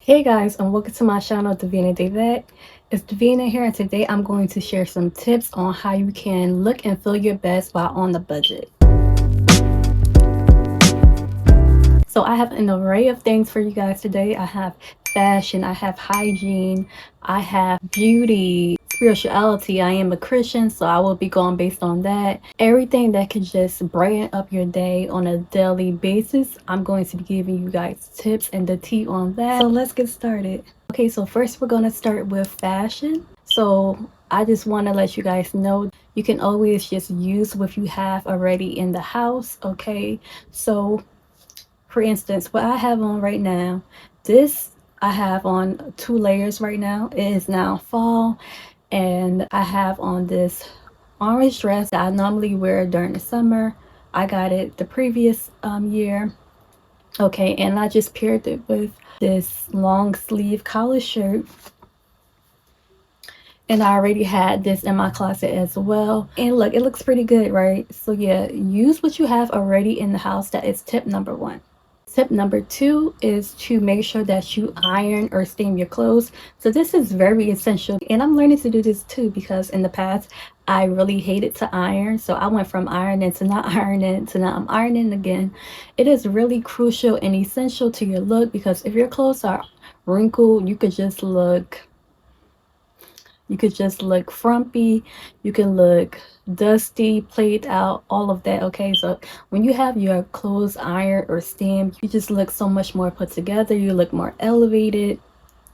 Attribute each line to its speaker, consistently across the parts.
Speaker 1: Hey guys, and welcome to my channel, Davina Davet. It's Davina here, and today I'm going to share some tips on how you can look and feel your best while on the budget. So I have an array of things for you guys today. I have fashion, I have hygiene, I have beauty, spirituality. I am a Christian, so I will be going based on that. Everything that could just brighten up your day on a daily basis, I'm going to be giving you guys tips and the tea on that. So let's get started. Okay, so first we're going to start with fashion. So I just want to let you guys know you can always just use what you have already in the house. Okay, so for instance, what I have on right now, this I have on 2 layers right now. It is now fall, and I have on this orange dress that I normally wear during the summer. I got it the previous year. Okay, and I just paired it with this long sleeve collar shirt. And I already had this in my closet as well. And look, it looks pretty good, right? So yeah, use what you have already in the house. That is tip number one. Tip number two is to make sure that you iron or steam your clothes. So this is very essential, and I'm learning to do this too, because in the past I really hated to iron. So I went from ironing to not ironing to now I'm ironing again. It is really crucial and essential to your look, because if your clothes are wrinkled, you could just look frumpy, you can look dusty, played out, all of that. Okay, so when you have your clothes ironed or steamed, you just look so much more put together, you look more elevated.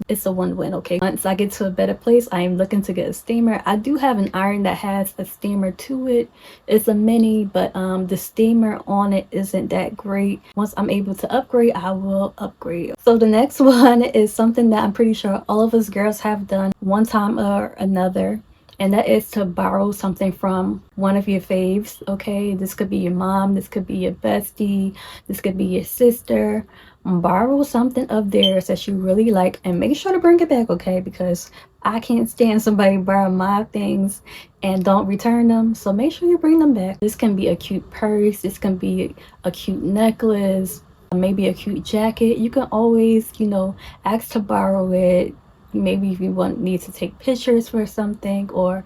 Speaker 1: It's a win-win. Okay, once I get to a better place, I am looking to get a steamer. I do have an iron that has a steamer to it. It's a mini, but the steamer on it isn't that great. Once I'm able to upgrade, I will upgrade. So the next one is something that I'm pretty sure all of us girls have done one time or another, and that is to borrow something from one of your faves. Okay, this could be your mom, this could be your bestie, this could be your sister. Borrow something of theirs that you really like, and make sure to bring it back. Okay, because I can't stand somebody borrow my things and don't return them. So make sure you bring them back. This can be a cute purse, this can be a cute necklace, maybe a cute jacket. You can always, ask to borrow it. Maybe if you need to take pictures for something, or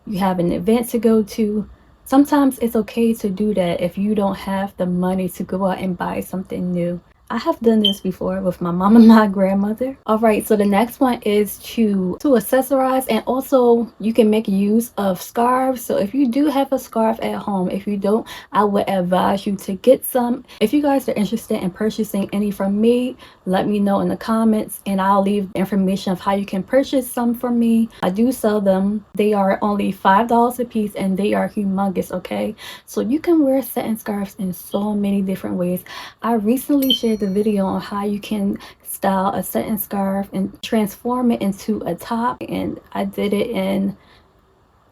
Speaker 1: you have an event to go to. Sometimes it's okay to do that if you don't have the money to go out and buy something new. I have done this before with my mom and my grandmother. All right, so the next one is to accessorize, and also you can make use of scarves. So if you do have a scarf at home, if you don't, I would advise you to get some. If you guys are interested in purchasing any from me, let me know in the comments, and I'll leave information of how you can purchase some from me. I do sell them. They are only $5 a piece, and they are humongous. Okay, so you can wear satin scarves in so many different ways. I recently shared the video on how you can style a satin scarf and transform it into a top, and I did it in,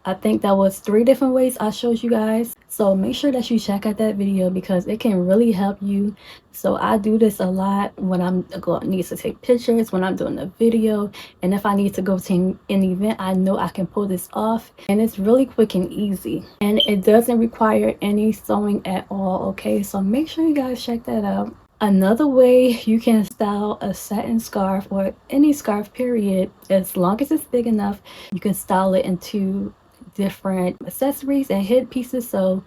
Speaker 1: I think that was 3 different ways I showed you guys. So make sure that you check out that video, because it can really help you. So I do this a lot when I'm need to take pictures, when I'm doing a video, and if I need to go to an event, I know I can pull this off, and it's really quick and easy, and it doesn't require any sewing at all. Okay, so make sure you guys check that out. Another way you can style a satin scarf, or any scarf period, as long as it's big enough, you can style it into different accessories and headpieces. So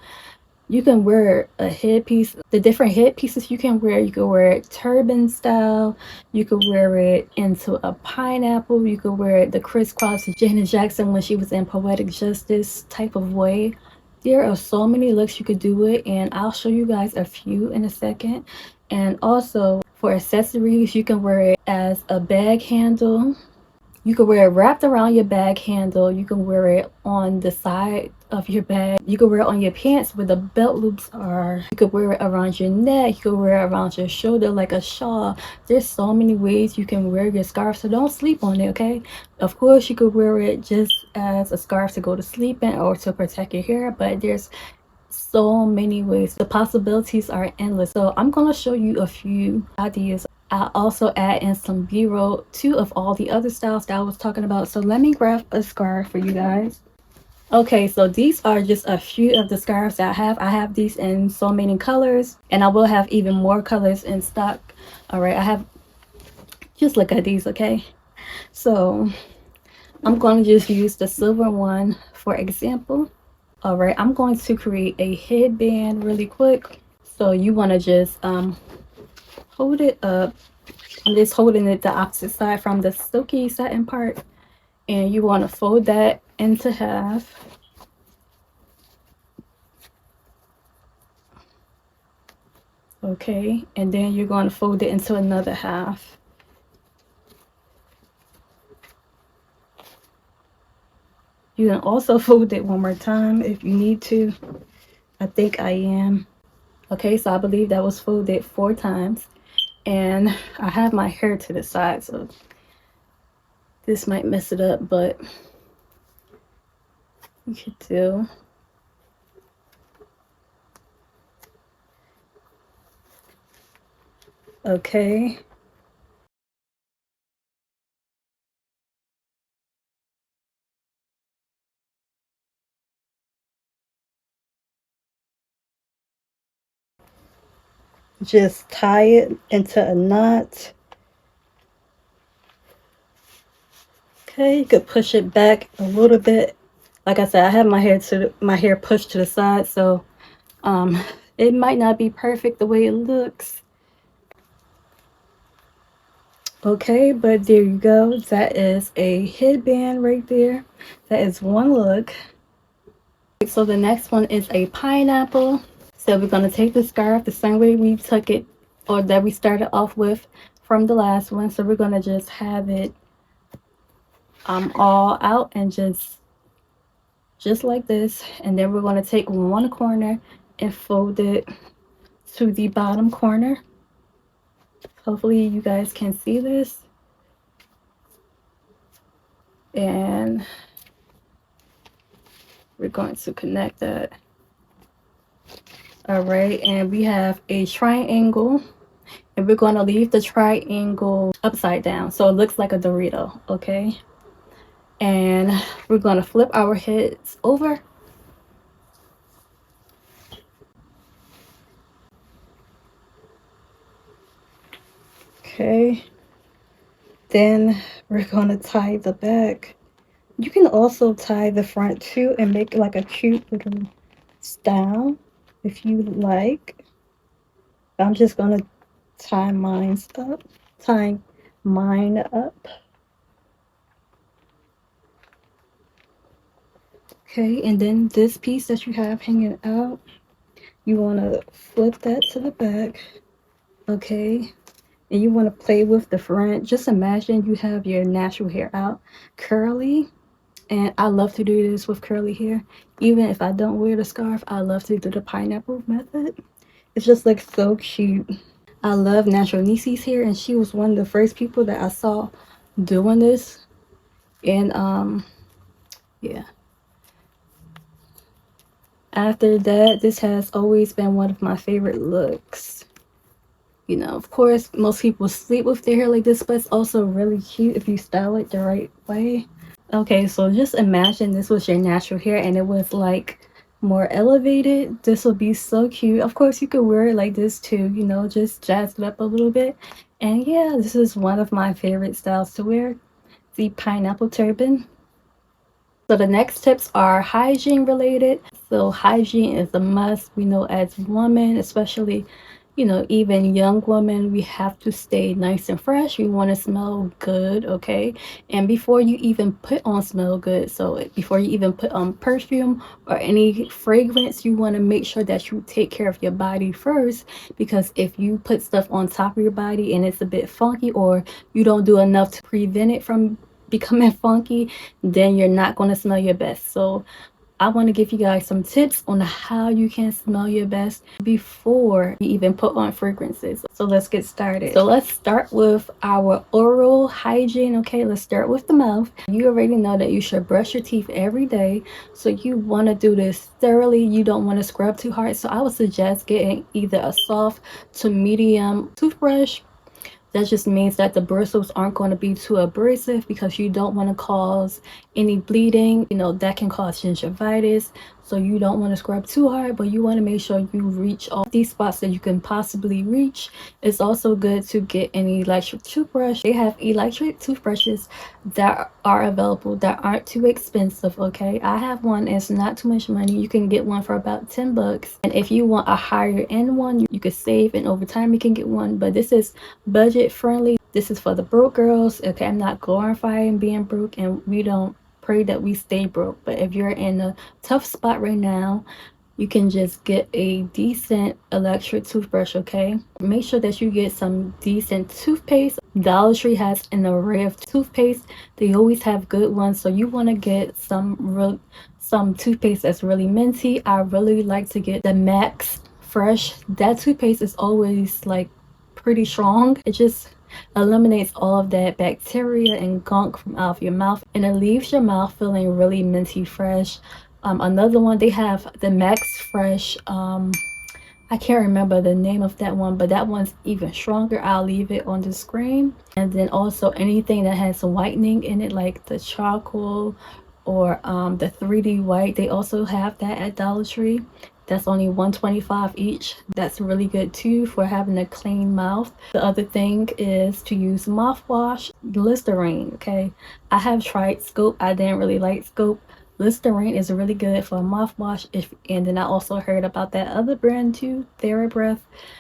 Speaker 1: you can wear a headpiece, the different headpieces you can wear. You can wear it turban style, you could wear it into a pineapple, you could wear it the crisscross Janet Jackson when she was in Poetic Justice type of way. There are so many looks you could do it, and I'll show you guys a few in a second. And also for accessories, you can wear it as a bag handle. You can wear it wrapped around your bag handle. You can wear it on the side of your bag. You can wear it on your pants where the belt loops are. You could wear it around your neck. You could wear it around your shoulder like a shawl. There's so many ways you can wear your scarf, so don't sleep on it. Okay, of course you could wear it just as a scarf to go to sleep in or to protect your hair, but there's so many ways. The possibilities are endless. So I'm going to show you a few ideas. I also add in some b-roll too of all the other styles that I was talking about. So let me grab a scarf for you guys. Okay, so these are just a few of the scarves that I have. I have these in so many colors, and I will have even more colors in stock. All right, I have Just look at these, okay? So I'm going to just use the silver one for example. All right, I'm going to create a headband really quick. So you want to just hold it up. I'm just holding it the opposite side from the silky satin part, and you want to fold that into half. Okay, and then you're going to fold it into another half. You can also fold it one more time if you need to. I think I am. Okay, so I believe that was folded 4 times. And I have my hair to the side, so this might mess it up, but you could do. Okay. Just tie it into a knot. Okay, you could push it back a little bit. Like I said, I have my hair pushed to the side, so it might not be perfect the way it looks. Okay, but there you go. That is a headband right there. That is one look. So the next one is a pineapple. So we're going to take the scarf the same way we took it, or that we started off with from the last one. So we're going to just have it all out and just like this. And then we're going to take one corner and fold it to the bottom corner. Hopefully you guys can see this. And we're going to connect that. All right, and we have a triangle, and we're going to leave the triangle upside down so it looks like a Dorito. Okay, and we're going to flip our heads over. Okay, then we're going to tie the back. You can also tie the front too and make like a cute little style if you like. I'm just going to tie mine up. Okay, and then this piece that you have hanging out, you want to flip that to the back. Okay, and you want to play with the front. Just imagine you have your natural hair out, curly. And I love to do this with curly hair. Even if I don't wear the scarf, I love to do the pineapple method. It's just like so cute. I love Natural Nisi's hair, and she was one of the first people that I saw doing this. And yeah. After that, this has always been one of my favorite looks. You know, of course, most people sleep with their hair like this, but it's also really cute if you style it the right way. Okay, so just imagine this was your natural hair and it was like more elevated. This would be so cute. Of course, you could wear it like this too, you know, just jazz it up a little bit. And yeah, this is one of my favorite styles to wear, the pineapple turban. So the next tips are hygiene related. So hygiene is a must. We know as women, especially, you know, even young women, we have to stay nice and fresh. We want to smell good, okay? And before you even put on smell good, so before you even put on perfume or any fragrance, you want to make sure that you take care of your body first, because if you put stuff on top of your body and it's a bit funky, or you don't do enough to prevent it from becoming funky, then you're not going to smell your best. So I want to give you guys some tips on how you can smell your best before you even put on fragrances. So let's get started. So let's start with our oral hygiene. Okay, let's start with the mouth. You already know that you should brush your teeth every day, so you want to do this thoroughly. You don't want to scrub too hard, so I would suggest getting either a soft to medium toothbrush, That just means that the bristles aren't going to be too abrasive because you don't want to cause any bleeding. You know, that can cause gingivitis. So you don't want to scrub too hard, but you want to make sure you reach all these spots that you can possibly reach. It's also good to get an electric toothbrush. They have electric toothbrushes that are available that aren't too expensive, okay? I have one, it's not too much money. You can get one for about 10 bucks. And if you want a higher end one, you could save, and over time you can get one. But this is budget friendly. This is for the broke girls, okay? I'm not glorifying being broke, and we don't pray that we stay broke. But if you're in a tough spot right now, you can just get a decent electric toothbrush, okay? Make sure that you get some decent toothpaste. Dollar Tree has an array of toothpaste. They always have good ones, so you want to get some toothpaste that's really minty. I really like to get the Max Fresh. That toothpaste is always like pretty strong. It just eliminates all of that bacteria and gunk from out of your mouth, and it leaves your mouth feeling really minty fresh. Another one, they have the Max Fresh. I can't remember the name of that one, but that one's even stronger. I'll leave it on the screen. And then also anything that has whitening in it, like the charcoal or the 3D white, they also have that at Dollar Tree. That's only $1.25 each. That's really good too for having a clean mouth. The other thing is to use mouthwash, Listerine, okay? I have tried Scope. I didn't really like Scope. Listerine is really good for a mouthwash. And then I also heard about that other brand too, TheraBreath.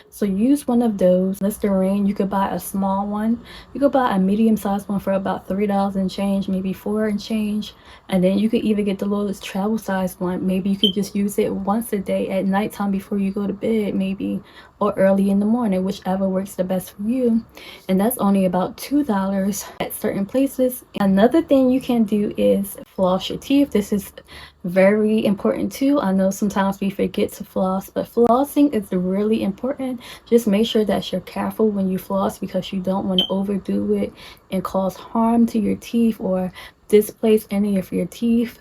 Speaker 1: So use one of those. Listerine, you could buy a small one. You could buy a medium-sized one for about $3 and change, maybe $4 and change. And then you could even get the littlest travel size one. Maybe you could just use it once a day at nighttime before you go to bed, maybe, or early in the morning, whichever works the best for you. And that's only about $2 at certain places. Another thing you can do is floss your teeth. This is very important too. I know sometimes we forget to floss, but flossing is really important. Just make sure that you're careful when you floss, because you don't want to overdo it and cause harm to your teeth or displace any of your teeth,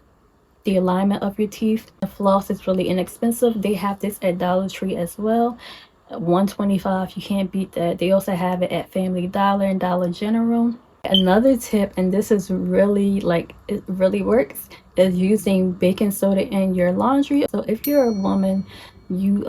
Speaker 1: the alignment of your teeth. The floss is really inexpensive. They have this at Dollar Tree as well. $1.25, you can't beat that. They also have it at Family Dollar and Dollar General. Another tip, and this is really like, it really works, is using baking soda in your laundry. So if you're a woman, you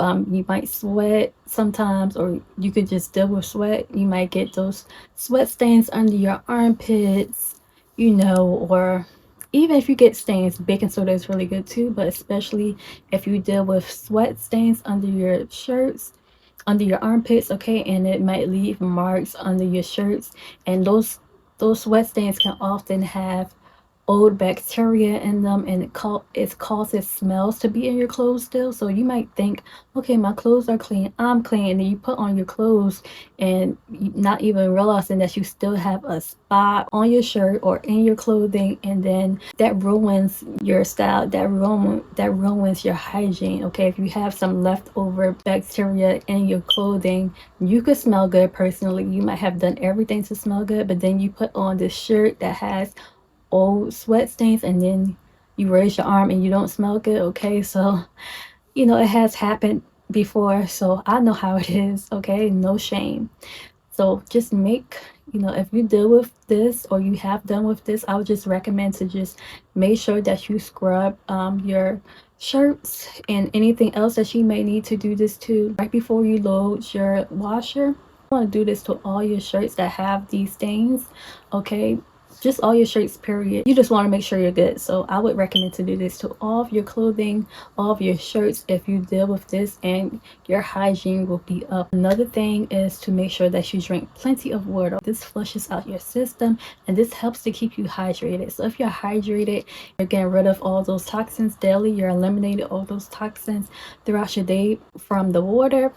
Speaker 1: might sweat sometimes, or you could just deal with sweat. You might get those sweat stains under your armpits, you know, or even if you get stains, baking soda is really good too. But especially if you deal with sweat stains under your shirts, under your armpits, okay, and it might leave marks under your shirts, and those sweat stains can often have old bacteria in them, and it causes smells to be in your clothes still. So you might think, okay, my clothes are clean, I'm clean, and then you put on your clothes and not even realizing that you still have a spot on your shirt or in your clothing, and then that ruins your style, that ruins your hygiene, okay? If you have some leftover bacteria in your clothing, you could smell good. Personally, you might have done everything to smell good, but then you put on this shirt that has old sweat stains, and then you raise your arm and you don't smell good, okay? So, you know, it has happened before, so I know how it is, okay? No shame. So just make, you know, if you deal with this or you have done with this, I would just recommend to just make sure that you scrub your shirts and anything else that you may need to do this to right before you load your washer. You want to do this to all your shirts that have these stains, okay? Just all your shirts, period. You just want to make sure you're good. So I would recommend to do this to all of your clothing, all of your shirts, if you deal with this, and your hygiene will be up. Another thing is to make sure that you drink plenty of water. This flushes out your system, and this helps to keep you hydrated. So if you're hydrated, you're getting rid of all those toxins daily. You're eliminating all those toxins throughout your day from the water.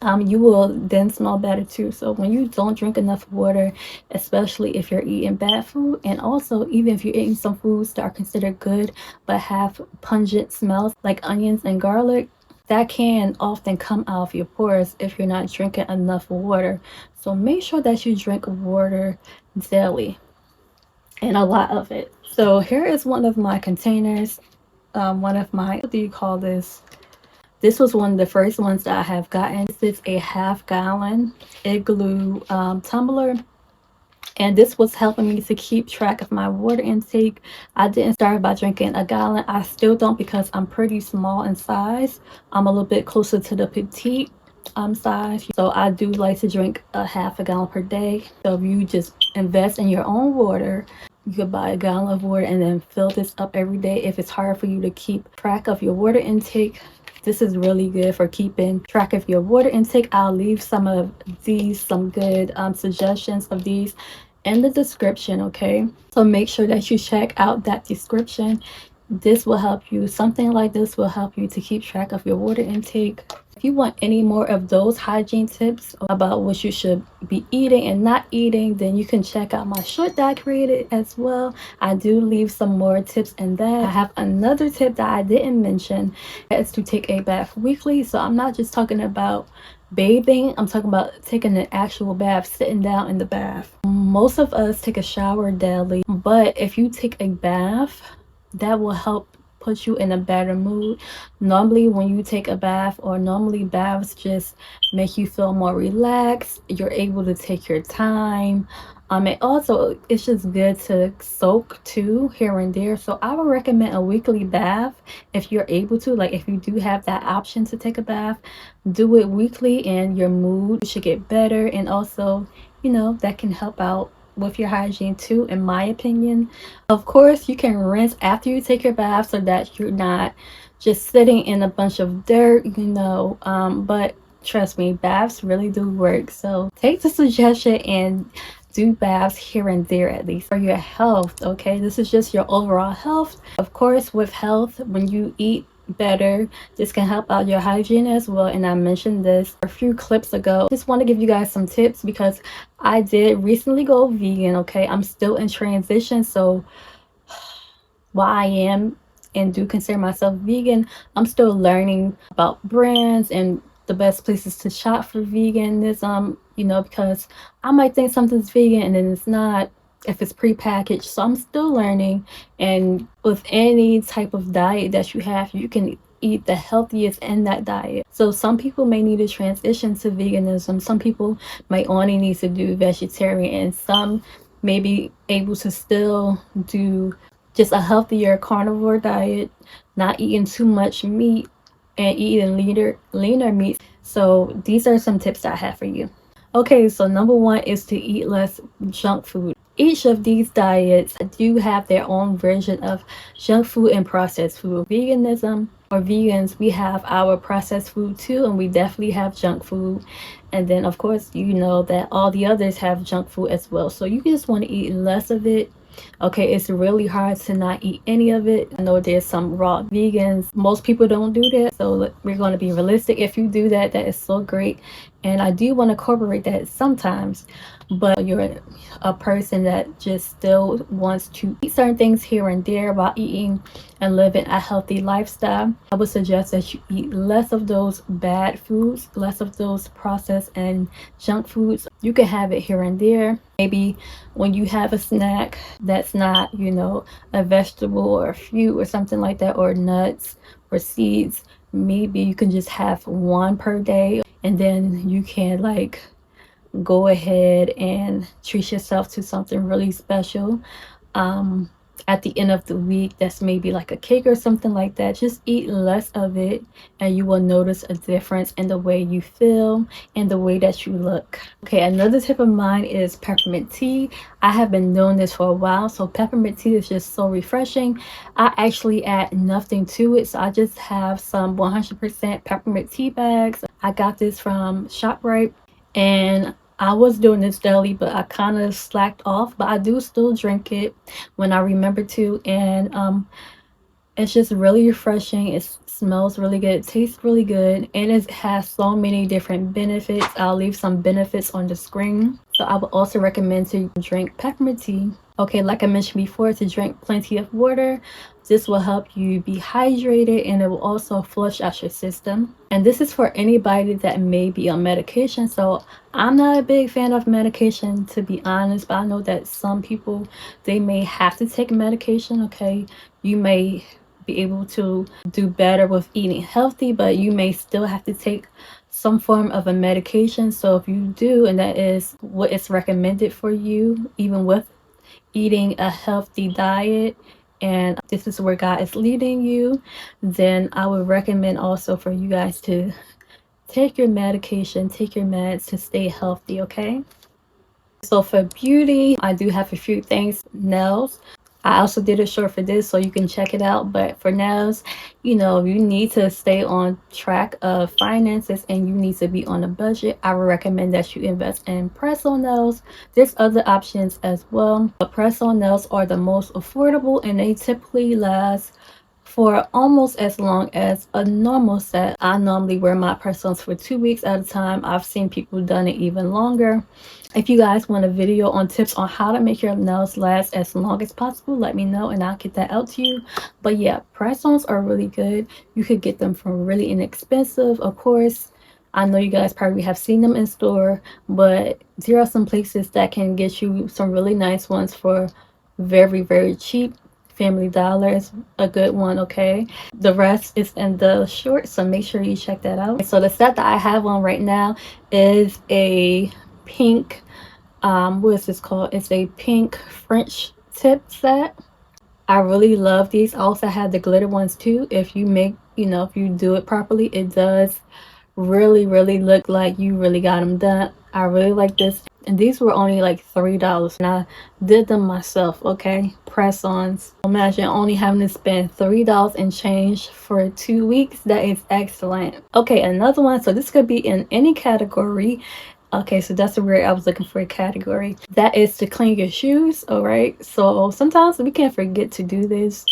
Speaker 1: You will then smell better too. So when you don't drink enough water, especially if you're eating bad food, and also even if you're eating some foods that are considered good but have pungent smells like onions and garlic, that can often come out of your pores if you're not drinking enough water. So make sure that you drink water daily, and a lot of it. So here is one of my containers, one of my, what do you call this? This was one of the first ones that I have gotten. This is a half-gallon Igloo tumbler, and this was helping me to keep track of my water intake. I didn't start by drinking a gallon. I still don't, because I'm pretty small in size. I'm a little bit closer to the petite size, so I do like to drink a half a gallon per day. So if you just invest in your own water, you could buy a gallon of water and then fill this up every day. If it's hard for you to keep track of your water intake, this is really good for keeping track of your water intake. I'll leave some good suggestions of these in the description, okay? So make sure that you check out that description. This will help you. Something like this will help you to keep track of your water intake. If you want any more of those hygiene tips about what you should be eating and not eating, then you can check out my short that I created as well. I do leave some more tips in that. I have another tip that I didn't mention. It's to take a bath weekly. So I'm not just talking about bathing, I'm talking about taking an actual bath, sitting down in the bath. Most of us take a shower daily, but if you take a bath, that will help put you in a better mood. Normally when you take a bath, or normally baths just make you feel more relaxed, you're able to take your time. And also it's just good to soak too, here and there. So I would recommend a weekly bath if you're able to. Like, if you do have that option to take a bath, do it weekly and your mood should get better. And also, that can help out with your hygiene too, in my opinion. Of course, you can rinse after you take your bath so that you're not just sitting in a bunch of dirt, but trust me, baths really do work. So take the suggestion and do baths here and there, at least for your health. Okay, this is just your overall health. Of course, with health, when you eat better, this can help out your hygiene as well. And I mentioned this a few clips ago. Just want to give you guys some tips, because I did recently go vegan. Okay, I'm still in transition, so while I am and do consider myself vegan, I'm still learning about brands and the best places to shop for veganism, because I might think something's vegan and then it's not, if it's prepackaged. So I'm still learning. And with any type of diet that you have, you can eat the healthiest in that diet. So some people may need to transition to veganism. Some people might only need to do vegetarian, and some may be able to still do just a healthier carnivore diet, not eating too much meat and eating leaner meats. So these are some tips that I have for you. Okay, so number one is to eat less junk food. Each of these diets do have their own version of junk food and processed food. Veganism, or vegans, we have our processed food too, and we definitely have junk food. And then of course, you know that all the others have junk food as well. So you just want to eat less of it. Okay, it's really hard to not eat any of it. I know there's some raw vegans. Most people don't do that. So we're going to be realistic. If you do that, that is so great. And I do want to incorporate that sometimes. But you're a person that just still wants to eat certain things here and there while eating and living a healthy lifestyle, I would suggest that you eat less of those bad foods, less of those processed and junk foods. You can have it here and there. Maybe when you have a snack that's not, a vegetable or a fruit or something like that, or nuts or seeds, maybe you can just have one per day, and then you can go ahead and treat yourself to something really special at the end of the week. That's maybe like a cake or something like that. Just eat less of it, and you will notice a difference in the way you feel and the way that you look. Okay, another tip of mine is peppermint tea. I have been doing this for a while, so peppermint tea is just so refreshing. I actually add nothing to it, so I just have some 100% peppermint tea bags. I got this from ShopRite, and I was doing this daily, but I kind of slacked off. But I do still drink it when I remember to, and it's just really refreshing. It smells really good, it tastes really good, and it has so many different benefits. I'll leave some benefits on the screen. So I would also recommend to drink peppermint tea. Okay, like I mentioned before, to drink plenty of water. This will help you be hydrated, and it will also flush out your system. And this is for anybody that may be on medication. So I'm not a big fan of medication, to be honest, but I know that some people, they may have to take medication. Okay, you may be able to do better with eating healthy, but you may still have to take some form of a medication. So if you do, and that is what is recommended for you, even with eating a healthy diet, and this is where God is leading you, then I would recommend also for you guys to take your medication, take your meds to stay healthy, okay? So for beauty, I do have a few things. Nails. I also did a short for this, so you can check it out. But for nails, you know, you need to stay on track of finances and you need to be on a budget. I would recommend that you invest in press-on nails. There's other options as well, but press-on nails are the most affordable and they typically last for almost as long as a normal set. I normally wear my press-ons for 2 weeks at a time. I've seen people done it even longer. If you guys want a video on tips on how to make your nails last as long as possible, let me know and I'll get that out to you. But yeah, press-ons are really good. You could get them from really inexpensive, of course. I know you guys probably have seen them in store, but there are some places that can get you some really nice ones for very, very cheap. Family Dollar is a good one, okay? The rest is in the short, so make sure you check that out. So the set that I have on right now is a pink, what is this called? It's a pink French tip set. I really love these. I also have the glitter ones too. If you make, you know, if you do it properly, it does really, really look like you really got them done. I really like this, and these were only like $3 and I did them myself, okay? Press-ons. Imagine only having to spend $3 and change for 2 weeks. That is excellent. Okay, another one, so this could be in any category. Okay, so that's where I was looking for a category. That is to clean your shoes, all right? So sometimes we can't forget to do this.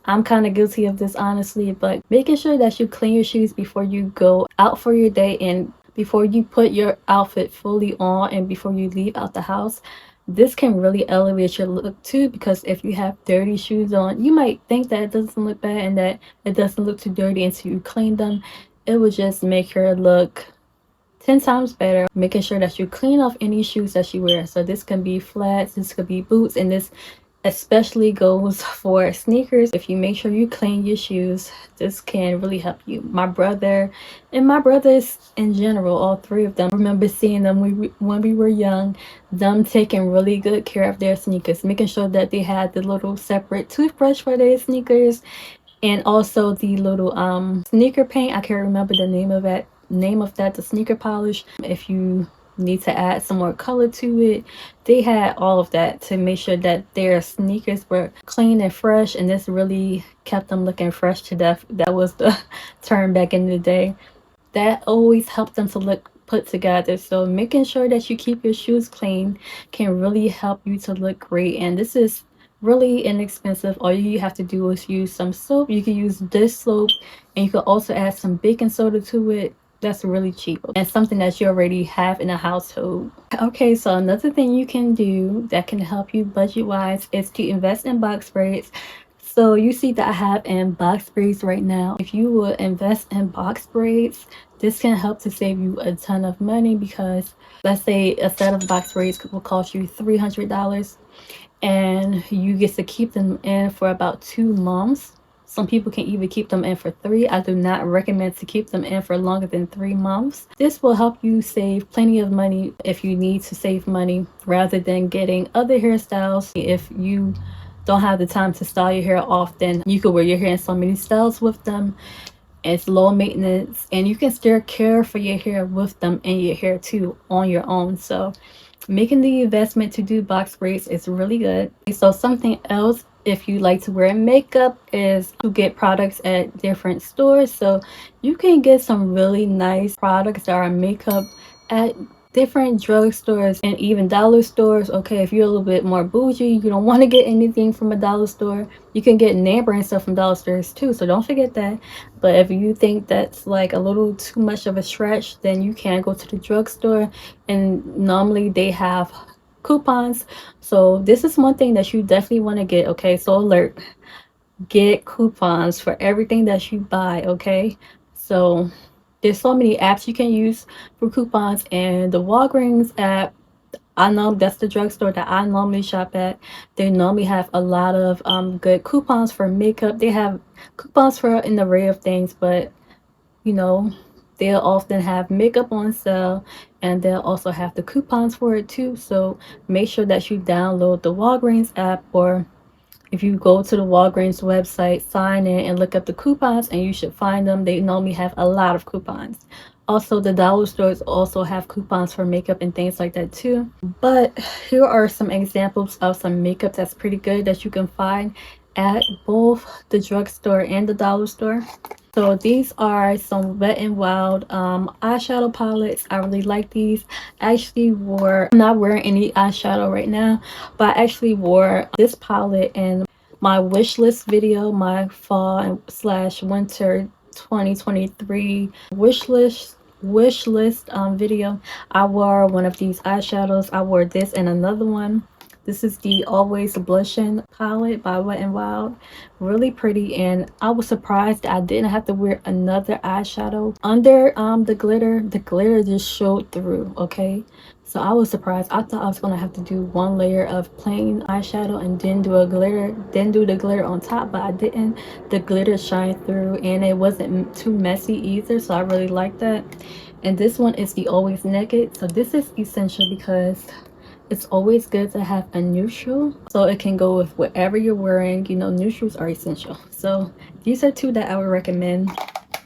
Speaker 1: I'm kind of guilty of this, honestly, but making sure that you clean your shoes before you go out for your day and before you put your outfit fully on and before you leave out the house, this can really elevate your look too, because if you have dirty shoes on, you might think that it doesn't look bad and that it doesn't look too dirty until you clean them. It would just make your look 10 times better. Making sure that you clean off any shoes that you wear. So this can be flats, this could be boots, and this especially goes for sneakers. If you make sure you clean your shoes, this can really help you. My brother and my brothers in general, all three of them, remember seeing them when we were young, them taking really good care of their sneakers, making sure that they had the little separate toothbrush for their sneakers and also the little sneaker paint. I can't remember the name of that, the sneaker polish. If you need to add some more color to it, they had all of that to make sure that their sneakers were clean and fresh, and this really kept them looking fresh to death. That was the term back in the day. That always helped them to look put together. So making sure that you keep your shoes clean can really help you to look great, and this is really inexpensive. All you have to do is use some soap. You can use dish soap, and you can also add some baking soda to it. That's really cheap and something that you already have in a household. Okay, so another thing you can do that can help you budget wise is to invest in box sprays. So you see that I have in box sprays right now. If you would invest in box sprays, this can help to save you a ton of money, because let's say a set of box sprays will cost you $300 and you get to keep them in for about 2 months. Some people can even keep them in for 3. I do not recommend to keep them in for longer than 3 months. This will help you save plenty of money if you need to save money, rather than getting other hairstyles. If you don't have the time to style your hair often, you could wear your hair in so many styles with them. It's low maintenance and you can still care for your hair with them and your hair too on your own. So making the investment to do box braids is really good. So something else, if you like to wear makeup, is to get products at different stores. So you can get some really nice products that are makeup at different drugstores and even dollar stores. Okay, if you're a little bit more bougie, you don't want to get anything from a dollar store, you can get name brand stuff from dollar stores too, so don't forget that. But if you think that's like a little too much of a stretch, then you can go to the drugstore, and normally they have coupons. So this is one thing that you definitely want to get. Okay, so alert, get coupons for everything that you buy. Okay, so there's so many apps you can use for coupons, and the Walgreens app, I know that's the drugstore that I normally shop at. They normally have a lot of good coupons for makeup. They have coupons for an array of things, but you know, they'll often have makeup on sale, and they'll also have the coupons for it too. So make sure that you download the Walgreens app, or if you go to the Walgreens website, sign in and look up the coupons, and you should find them. They normally have a lot of coupons. Also, the dollar stores also have coupons for makeup and things like that too. But here are some examples of some makeup that's pretty good that you can find at both the drugstore and the dollar store. So these are some Wet n Wild eyeshadow palettes. I really like these. I actually wore, I'm not wearing any eyeshadow right now, but I actually wore this palette in my wish list video, my fall slash winter 2023 wish list video. I wore one of these eyeshadows. I wore this and another one. This is the Always Blushing palette by Wet n Wild. Really pretty, and I was surprised that I didn't have to wear another eyeshadow under the glitter. The glitter just showed through, okay? So I was surprised. I thought I was gonna have to do one layer of plain eyeshadow and then do a glitter, then do the glitter on top, but I didn't. The glitter shined through, and it wasn't too messy either, so I really like that. And this one is the Always Naked. So this is essential because it's always good to have a neutral, so it can go with whatever you're wearing. You know, neutrals are essential. So these are two that I would recommend.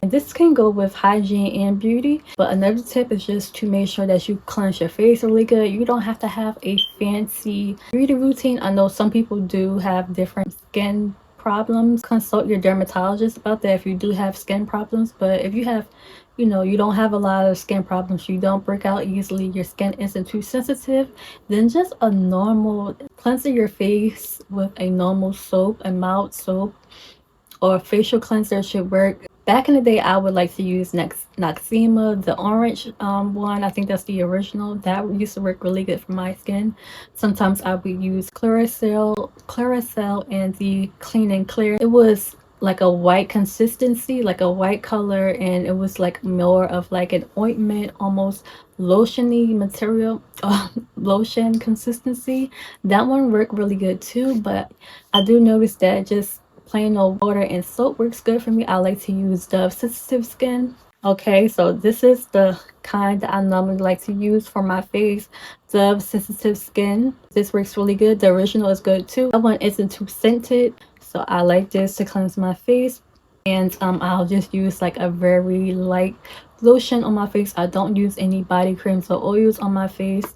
Speaker 1: And this can go with hygiene and beauty. But another tip is just to make sure that you cleanse your face really good. You don't have to have a fancy beauty routine. I know some people do have different skin problems. Consult your dermatologist about that if you do have skin problems. But if you have, you know, you don't have a lot of skin problems, you don't break out easily, your skin isn't too sensitive, then just a normal cleansing your face with a normal soap, a mild soap, or a facial cleanser should work. Back in the day, I would like to use Noxzema, the orange one. I think that's the original. That used to work really good for my skin. Sometimes I would use Claricel and the Clean and Clear. It was like a white consistency, like a white color, and it was like more of like an ointment, almost lotiony material, lotion consistency. That one worked really good too, but I do notice that just plain old water and soap works good for me. I like to use Dove Sensitive Skin. Okay, so this is the kind that I normally like to use for my face, Dove Sensitive Skin. This works really good. The original is good too. That one isn't too scented, so I like this to cleanse my face. And I'll just use like a very light lotion on my face. I don't use any body creams or oils on my face.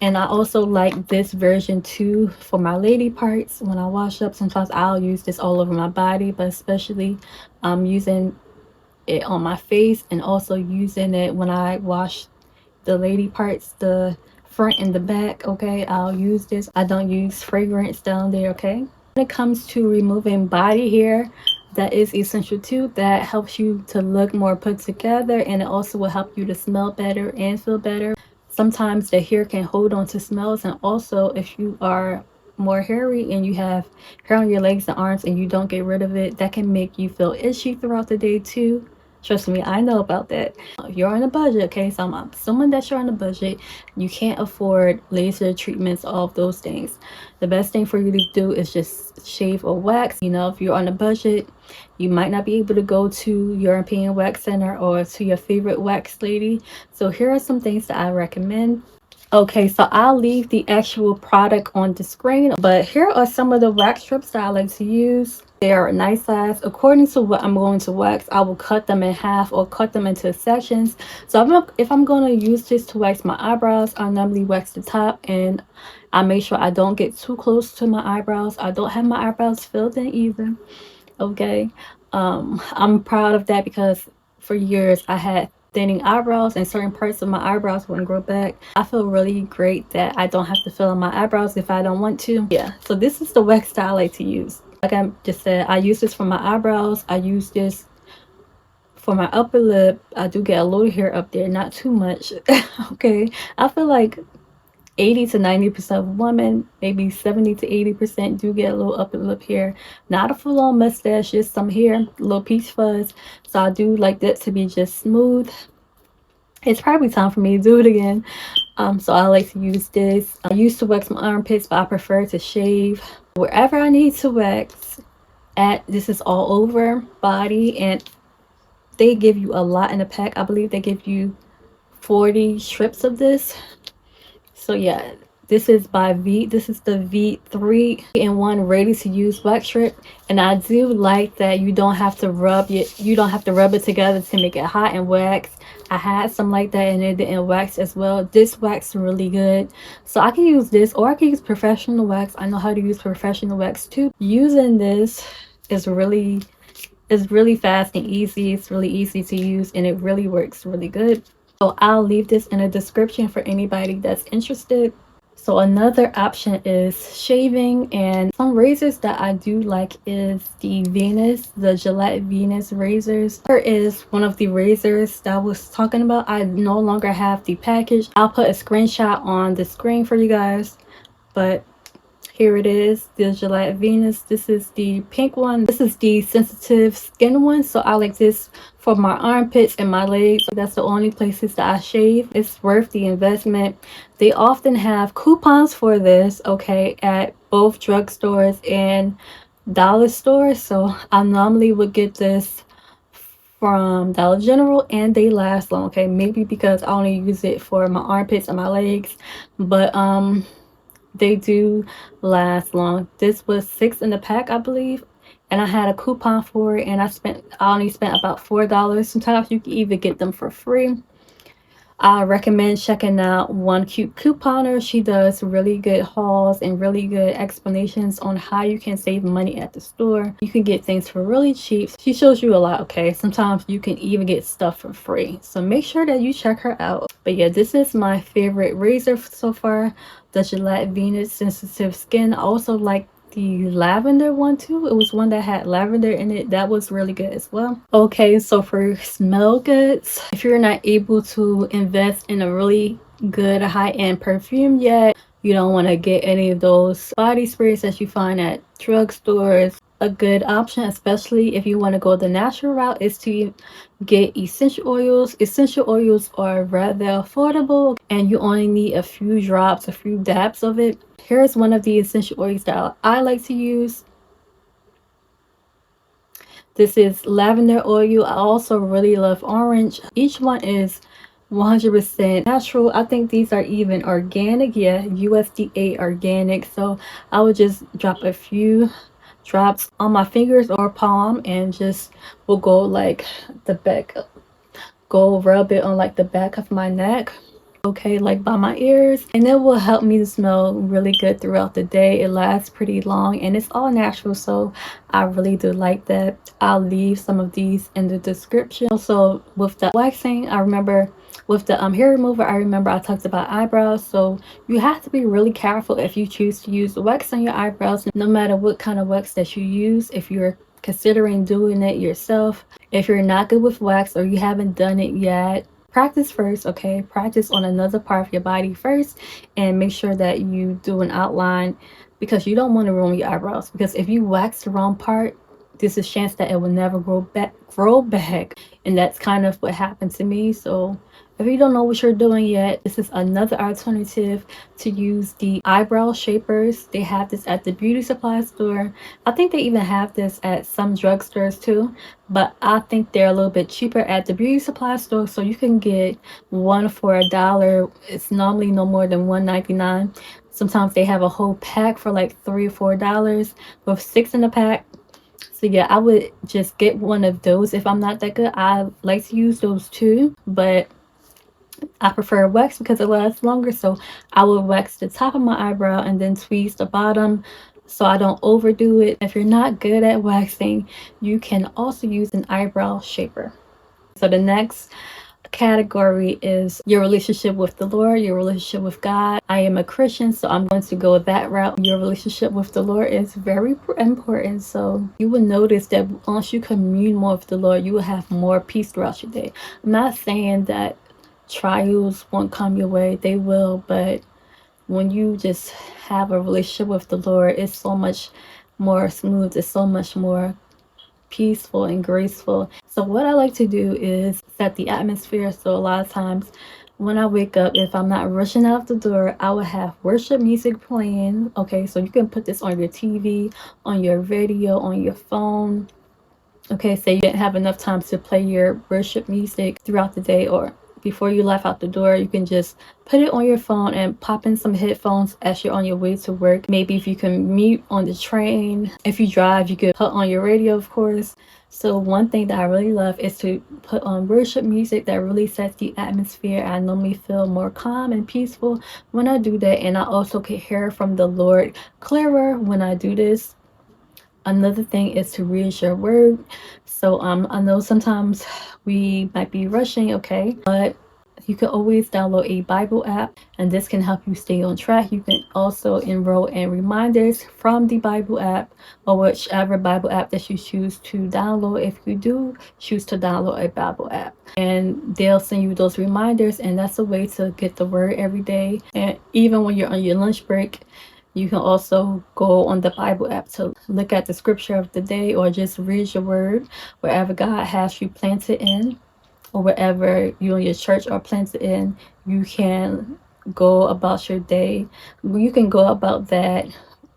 Speaker 1: And I also like this version too for my lady parts. When I wash up, sometimes I'll use this all over my body, but especially using it on my face, and also using it when I wash the lady parts, the front and the back. Okay, I'll use this. I don't use fragrance down there. Okay, when it comes to removing body hair, that is essential too. That helps you to look more put together, and it also will help you to smell better and feel better. Sometimes the hair can hold on to smells, and also if you are more hairy and you have hair on your legs and arms and you don't get rid of it, that can make you feel itchy throughout the day too. Trust me, I know about that. You're on a budget, okay? So I'm assuming that you're on a budget. You can't afford laser treatments, all of those things. The best thing for you to do is just shave or wax. You know, if you're on a budget, you might not be able to go to European Wax Center or to your favorite wax lady. So here are some things that I recommend. Okay, so I'll leave the actual product on the screen, but here are some of the wax strips that I like to use. They are a nice size. According to what I'm going to wax, I will cut them in half or cut them into sections. So if I'm going to use this to wax my eyebrows, I normally wax the top, and I make sure I don't get too close to my eyebrows. I don't have my eyebrows filled in either. Okay, I'm proud of that because for years I had thinning eyebrows and certain parts of my eyebrows wouldn't grow back. I feel really great that I don't have to fill in my eyebrows if I don't want to. Yeah, so this is the wax that I like to use. Like I just said, I use this for my eyebrows. I use this for my upper lip. I do get a little hair up there, not too much. Okay, I feel like 80 to 90% of women, maybe 70 to 80% do get a little upper lip hair. Not a full-on mustache, just some hair, a little peach fuzz. So I do like that to be just smooth. it's probably time for me to do it again. So I like to use this. I used to wax my armpits, but I prefer to shave. Wherever I need to wax at, this is all over body, and they give you a lot in the pack. I believe they give you 40 strips of this. So yeah, this is by Veet. This is the Veet 3-in-1 ready to use wax strip, and I do like that you don't have to rub it. You don't have to rub it together to make it hot and wax. I had some like that and it didn't wax as well. This waxed really good, so I can use this, or I can use professional wax. I know how to use professional wax too. Using this is really fast and easy. It's really easy to use, and it really works really good. So I'll leave this in the description for anybody that's interested. So another option is shaving, and some razors that I do like is the Venus, the Gillette Venus razors. Here is one of the razors that I was talking about. I no longer have the package. I'll put a screenshot on the screen for you guys, but here it is, the Gillette Venus. This is the pink one. This is the sensitive skin one. So I like this for my armpits and my legs. That's the only places that I shave. It's worth the investment. They often have coupons for this, okay, at both drugstores and dollar stores. So I normally would get this from Dollar General, and they last long, okay? Maybe because I only use it for my armpits and my legs, but they do last long. This was 6 in the pack, I believe, and I had a coupon for it, and I only spent about $4. Sometimes you can even get them for free. I recommend checking out One Cute Couponer. She does really good hauls and really good explanations on how you can save money at the store. You can get things for really cheap. She shows you a lot, okay? Sometimes you can even get stuff for free. So make sure that you check her out. But yeah, this is my favorite razor so far. The Gillette Venus Sensitive Skin. I also like the lavender one too. It was one that had lavender in it. That was really good as well. Okay, so for smell goods, if you're not able to invest in a really good high-end perfume yet, you don't want to get any of those body sprays that you find at drugstores. A good option, especially if you want to go the natural route, is to get essential oils. Essential oils are rather affordable, and you only need a few drops, a few dabs of it. Here's one of the essential oils that I like to use. This is lavender oil. I also really love orange. Each one is 100% natural. I think these are even organic. Yeah, USDA organic. So I would just drop a few drops on my fingers or palm, and just will go like the back, go rub it on like the back of my neck, okay, like by my ears, and it will help me to smell really good throughout the day. It lasts pretty long, and it's all natural, so I really do like that. I'll leave some of these in the description. Also, with the waxing, I remember with the hair remover, I remember I talked about eyebrows. So you have to be really careful if you choose to use wax on your eyebrows, no matter what kind of wax that you use. If you're considering doing it yourself, if you're not good with wax or you haven't done it yet, practice first, okay? Practice on another part of your body first, and make sure that you do an outline, because you don't want to ruin your eyebrows. Because if you wax the wrong part, there's a chance that it will never grow back, and that's kind of what happened to me. So if you don't know what you're doing yet, this is another alternative to use the eyebrow shapers. They have this at the beauty supply store. I think they even have this at some drugstores too, but I think they're a little bit cheaper at the beauty supply store. So you can get one for $1. It's normally no more than $1.99. Sometimes they have a whole pack for like $3 or $4 with 6 in the pack. So yeah, I would just get one of those if I'm not that good. I like to use those too, but I prefer wax because it lasts longer. So I would wax the top of my eyebrow and then tweeze the bottom, so I don't overdo it. If you're not good at waxing, you can also use an eyebrow shaper. So the next category is your relationship with the Lord, your relationship with God. I am a Christian, so I'm going to go that route. Your relationship with the Lord is very important. So you will notice that once you commune more with the Lord, you will have more peace throughout your day. I'm not saying that trials won't come your way, they will, but when you just have a relationship with the Lord, it's so much more smooth, it's so much more peaceful and graceful. So what I like to do is set the atmosphere. So a lot of times when I wake up, if I'm not rushing out the door, I will have worship music playing. Okay, so you can put this on your TV, on your radio, on your phone. Okay, say you didn't have enough time to play your worship music throughout the day or before you left out the door, you can just put it on your phone and pop in some headphones as you're on your way to work. Maybe if you can mute on the train. If you drive, you could put on your radio, of course. So one thing that I really love is to put on worship music that really sets the atmosphere. I normally feel more calm and peaceful when I do that, and I also can hear from the Lord clearer when I do this. Another thing is to read your word. So I know sometimes we might be rushing, okay, but you can always download a Bible app, and this can help you stay on track. You can also enroll in reminders from the Bible app or whichever Bible app that you choose to download. If you do choose to download a Bible app, and they'll send you those reminders, and that's a way to get the word every day. And even when you're on your lunch break, you can also go on the Bible app to look at the scripture of the day or just read your word wherever God has you planted in, or wherever you and your church are planted in. You can go about your day. You can go about that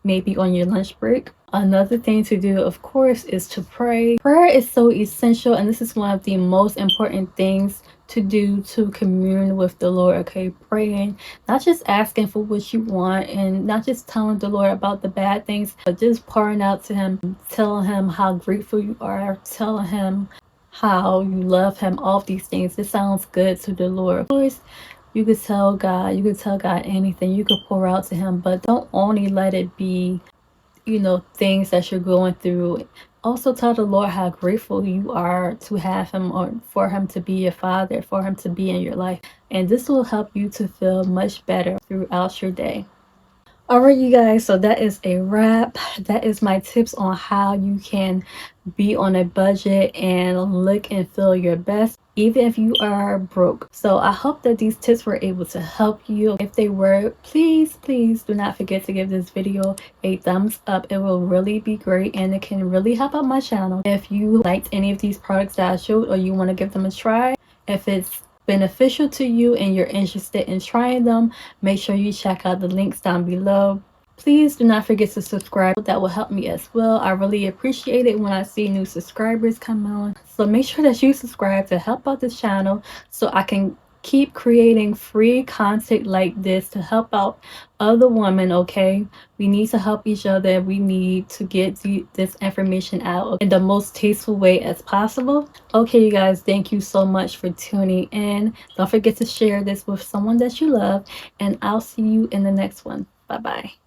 Speaker 1: maybe on your lunch break. Another thing to do, of course, is to pray. Prayer is so essential, and this is one of the most important things to do to commune with the Lord. Okay, praying, not just asking for what you want and not just telling the Lord about the bad things, but just pouring out to Him, telling Him how grateful you are, telling Him how you love Him. All of these things, it sounds good to the Lord. Of course, you could tell God anything, you could pour out to Him, but don't only let it be, things that you're going through. Also tell the Lord how grateful you are to have Him, or for Him to be your Father, for Him to be in your life. And this will help you to feel much better throughout your day. Alright, you guys, so that is a wrap. That is my tips on how you can be on a budget and look and feel your best, even if you are broke. So I hope that these tips were able to help you. If they were, please do not forget to give this video a thumbs up. It will really be great, and it can really help out my channel. If you liked any of these products that I showed, or you want to give them a try, if it's beneficial to you and you're interested in trying them, make sure you check out the links down below. Please do not forget to subscribe. That will help me as well. I really appreciate it when I see new subscribers come on. So make sure that you subscribe to help out this channel so I can keep creating free content like this to help out other women. Okay, we need to help each other. We need to get this information out in the most tasteful way as possible. Okay, you guys, thank you so much for tuning in. Don't forget to share this with someone that you love, and I'll see you in the next one. Bye bye.